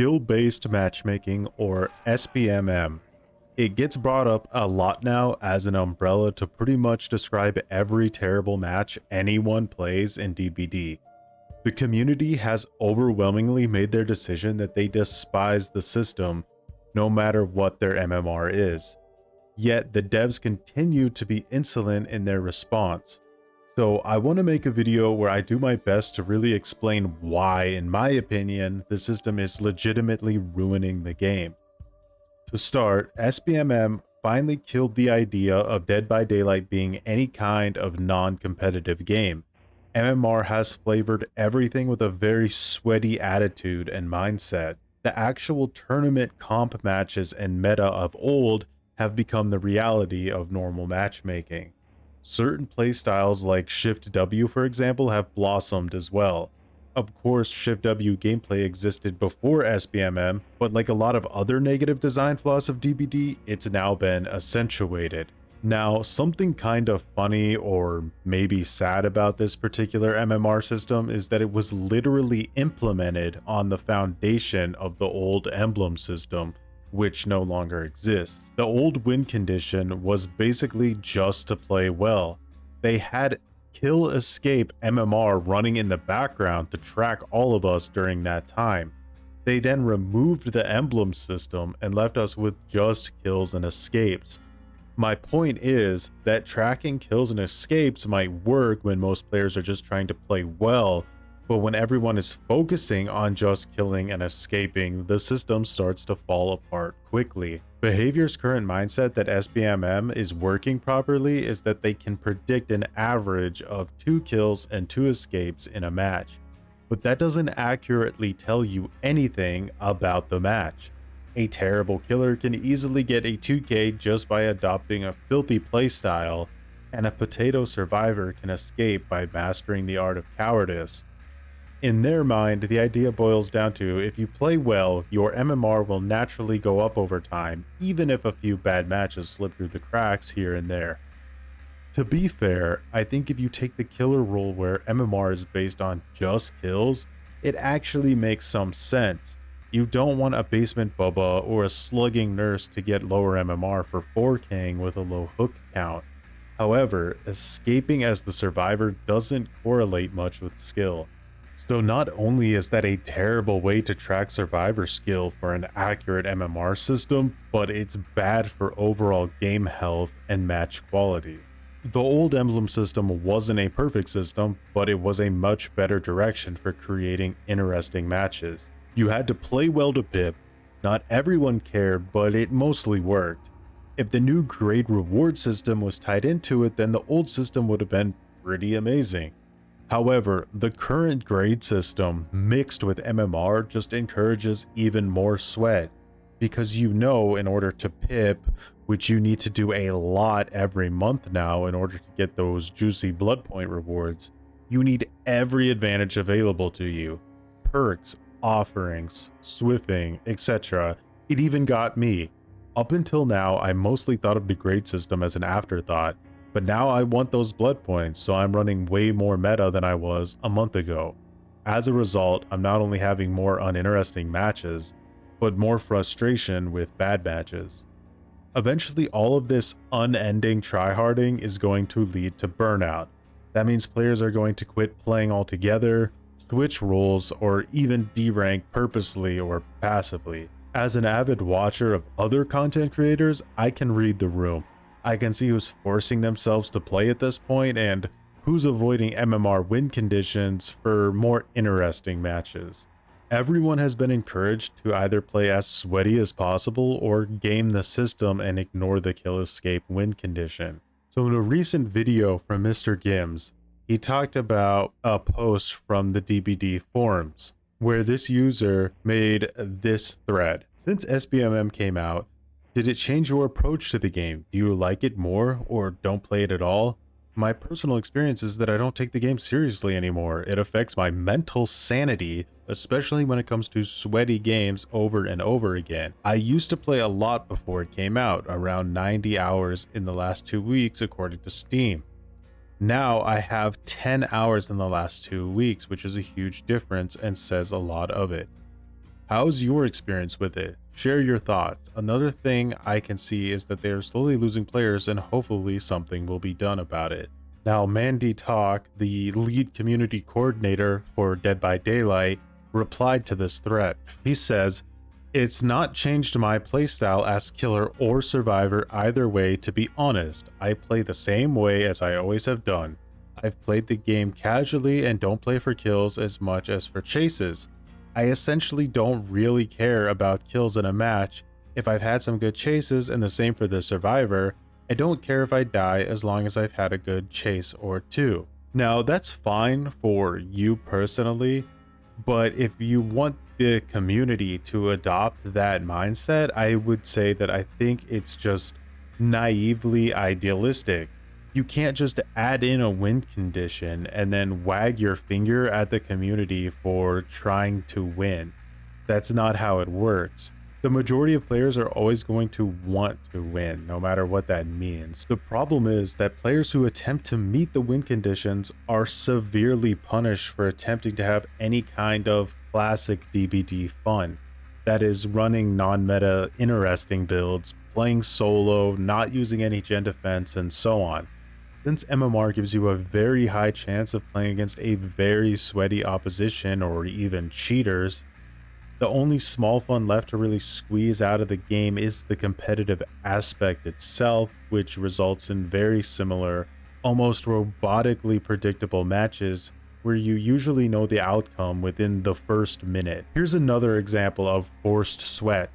skill-based matchmaking, or SBMM. It gets brought up a lot now as an umbrella to pretty much describe every terrible match anyone plays in DBD. The community has overwhelmingly made their decision that they despise the system no matter what their MMR is. Yet the devs continue to be insolent in their response. So I want to make a video where I do my best to really explain why, in my opinion, the system is legitimately ruining the game. To start, SBMM finally killed the idea of Dead by Daylight being any kind of non-competitive game. MMR has flavored everything with a very sweaty attitude and mindset. The actual tournament comp matches and meta of old have become the reality of normal matchmaking. Certain playstyles like Shift W, for example, have blossomed as well. Of course, Shift W gameplay existed before SBMM, but like a lot of other negative design flaws of DBD, it's now been accentuated. Now, something kind of funny or maybe sad about this particular MMR system is that it was literally implemented on the foundation of the old emblem system, which no longer exists. The old win condition was basically just to play well. They had kill escape MMR running in the background to track all of us during that time. They then removed the emblem system and left us with just kills and escapes. My point is that tracking kills and escapes might work when most players are just trying to play well, but when everyone is focusing on just killing and escaping, the system starts to fall apart quickly. Behavior's current mindset that SBMM is working properly is that they can predict an average of 2 kills and 2 escapes in a match, but that doesn't accurately tell you anything about the match. A terrible killer can easily get a 2k just by adopting a filthy playstyle, and a potato survivor can escape by mastering the art of cowardice. In their mind, the idea boils down to if you play well, your MMR will naturally go up over time, even if a few bad matches slip through the cracks here and there. To be fair, I think if you take the killer rule where MMR is based on just kills, it actually makes some sense. You don't want a basement Bubba or a slugging nurse to get lower MMR for 4K'ing with a low hook count. However, escaping as the survivor doesn't correlate much with skill. So not only is that a terrible way to track survivor skill for an accurate MMR system, but it's bad for overall game health and match quality. The old emblem system wasn't a perfect system, but it was a much better direction for creating interesting matches. You had to play well to pip. Not everyone cared, but it mostly worked. If the new grade reward system was tied into it, then the old system would have been pretty amazing. However, the current grade system mixed with MMR just encourages even more sweat, because in order to pip, which you need to do a lot every month now in order to get those juicy blood point rewards, you need every advantage available to you. Perks, offerings, swiffing, etc. It even got me. Up until now, I mostly thought of the grade system as an afterthought, but now I want those blood points, so I'm running way more meta than I was a month ago. As a result, I'm not only having more uninteresting matches, but more frustration with bad matches. Eventually, all of this unending tryharding is going to lead to burnout. That means players are going to quit playing altogether, switch roles, or even derank purposely or passively. As an avid watcher of other content creators, I can read the room. I can see who's forcing themselves to play at this point and who's avoiding MMR win conditions for more interesting matches. Everyone has been encouraged to either play as sweaty as possible or game the system and ignore the kill escape win condition. So in a recent video from Mr. Gims, he talked about a post from the DBD forums where this user made this thread. Since SBMM came out, did it change your approach to the game? Do you like it more or don't play it at all? My personal experience is that I don't take the game seriously anymore. It affects my mental sanity, especially when it comes to sweaty games over and over again. I used to play a lot before it came out, around 90 hours in the last 2 weeks according to Steam. Now I have 10 hours in the last 2 weeks, which is a huge difference and says a lot of it. How's your experience with it? Share your thoughts. Another thing I can see is that they are slowly losing players and hopefully something will be done about it. Now, Mandy Talk, the lead community coordinator for Dead by Daylight, replied to this threat. He says, "It's not changed my playstyle as killer or survivor either way, to be honest. I play the same way as I always have done. I've played the game casually and don't play for kills as much as for chases. I essentially don't really care about kills in a match. If I've had some good chases, and the same for the survivor, I don't care if I die as long as I've had a good chase or two." Now, that's fine for you personally, but if you want the community to adopt that mindset, I would say that I think it's just naively idealistic. You can't just add in a win condition and then wag your finger at the community for trying to win. That's not how it works. The majority of players are always going to want to win, no matter what that means. The problem is that players who attempt to meet the win conditions are severely punished for attempting to have any kind of classic DBD fun. That is, running non-meta interesting builds, playing solo, not using any gen defense, and so on. Since MMR gives you a very high chance of playing against a very sweaty opposition or even cheaters, the only small fun left to really squeeze out of the game is the competitive aspect itself, which results in very similar, almost robotically predictable matches where you usually know the outcome within the first minute. Here's another example of forced sweat.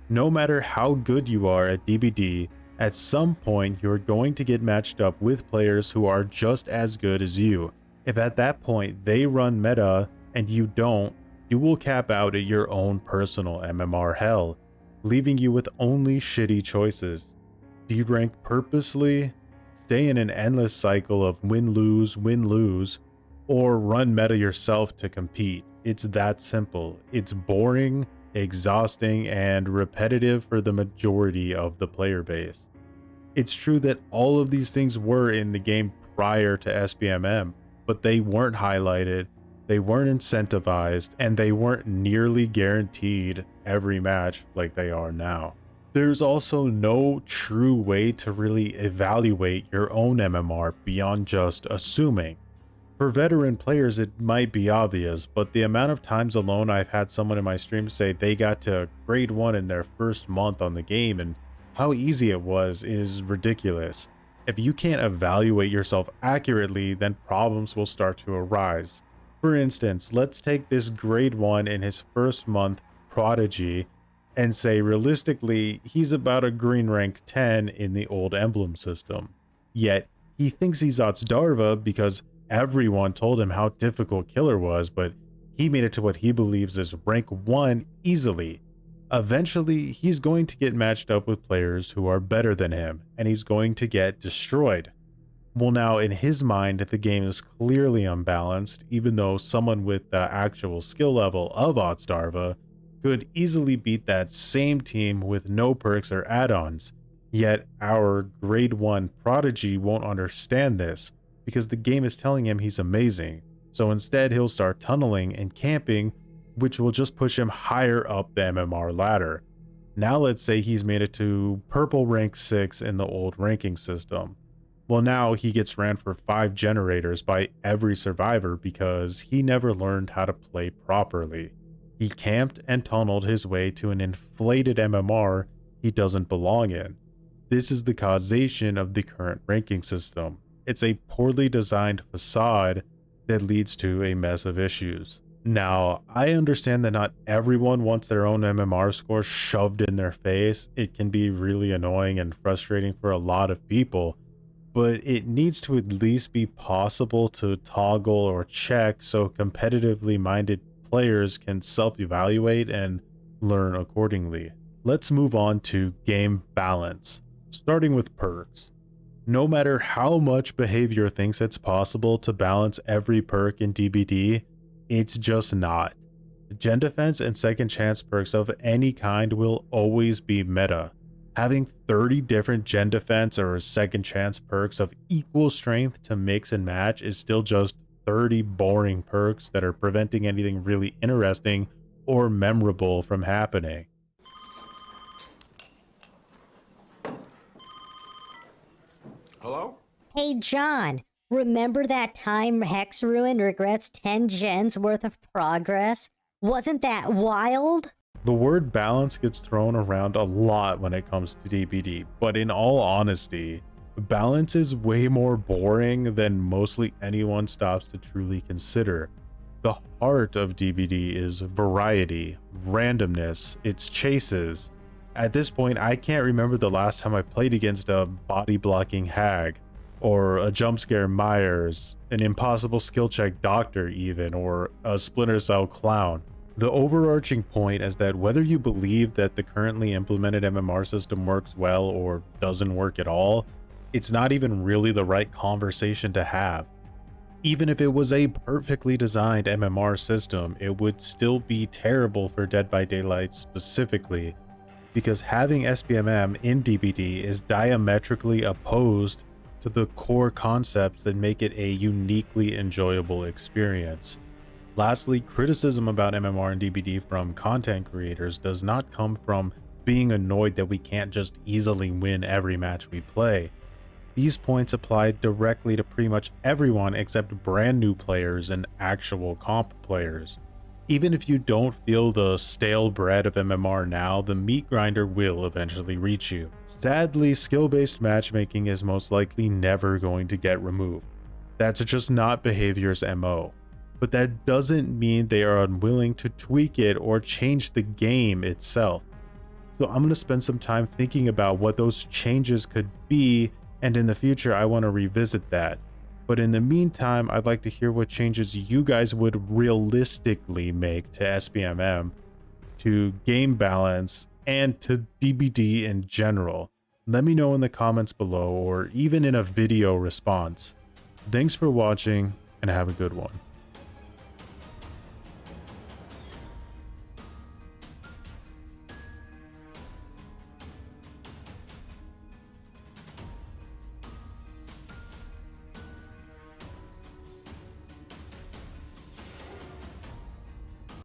No matter how good you are at DBD, at some point you're going to get matched up with players who are just as good as you. If at that point they run meta and you don't, you will cap out at your own personal MMR hell, leaving you with only shitty choices. D-rank purposely, stay in an endless cycle of win-lose, or run meta yourself to compete. It's that simple. It's boring, exhausting, and repetitive for the majority of the player base. It's true that all of these things were in the game prior to SBMM, but they weren't highlighted, they weren't incentivized, and they weren't nearly guaranteed every match like they are now. There's also no true way to really evaluate your own MMR beyond just assuming. For veteran players, it might be obvious, but the amount of times alone I've had someone in my stream say they got to grade 1 in their first month on the game and how easy it was is ridiculous. If you can't evaluate yourself accurately, then problems will start to arise. For instance, let's take this grade 1 in his first month Prodigy and say realistically he's about a green rank 10 in the old emblem system. Yet he thinks he's Darva because everyone told him how difficult Killer was, but he made it to what he believes is rank 1 easily. Eventually, he's going to get matched up with players who are better than him, and he's going to get destroyed. Well, now, in his mind, the game is clearly unbalanced, even though someone with the actual skill level of Darva could easily beat that same team with no perks or add-ons. Yet, our grade 1 Prodigy won't understand this, because the game is telling him he's amazing. So instead he'll start tunneling and camping, which will just push him higher up the MMR ladder. Now let's say he's made it to purple rank 6 in the old ranking system. Well, now he gets ran for 5 generators by every survivor because he never learned how to play properly. He camped and tunneled his way to an inflated MMR he doesn't belong in. This is the causation of the current ranking system. It's a poorly designed facade that leads to a mess of issues. Now, I understand that not everyone wants their own MMR score shoved in their face. It can be really annoying and frustrating for a lot of people, but it needs to at least be possible to toggle or check so competitively minded players can self-evaluate and learn accordingly. Let's move on to game balance, starting with perks. No matter how much behavior thinks it's possible to balance every perk in DBD, it's just not. Gen defense and second chance perks of any kind will always be meta. Having 30 different gen defense or second chance perks of equal strength to mix and match is still just 30 boring perks that are preventing anything really interesting or memorable from happening. Hello? Hey, John, remember that time Hex Ruin regrets 10 gens worth of progress? Wasn't that wild? The word balance gets thrown around a lot when it comes to DBD, but in all honesty, balance is way more boring than mostly anyone stops to truly consider. The heart of DBD is variety, randomness, it's chases. At this point, I can't remember the last time I played against a body blocking hag, or a jump scare Myers, an impossible skill check doctor even, or a Splinter Cell clown. The overarching point is that whether you believe that the currently implemented MMR system works well or doesn't work at all, it's not even really the right conversation to have. Even if it was a perfectly designed MMR system, it would still be terrible for Dead by Daylight specifically, because having SBMM in DBD is diametrically opposed to the core concepts that make it a uniquely enjoyable experience. Lastly, criticism about MMR and DBD from content creators does not come from being annoyed that we can't just easily win every match we play. These points apply directly to pretty much everyone except brand new players and actual comp players. Even if you don't feel the stale bread of MMR now, the meat grinder will eventually reach you. Sadly, skill-based matchmaking is most likely never going to get removed. That's just not Behavior's MO. But that doesn't mean they are unwilling to tweak it or change the game itself. So I'm going to spend some time thinking about what those changes could be, and in the future I want to revisit that. But in the meantime, I'd like to hear what changes you guys would realistically make to SBMM, to game balance, and to DBD in general. Let me know in the comments below, or even in a video response. Thanks for watching, and have a good one.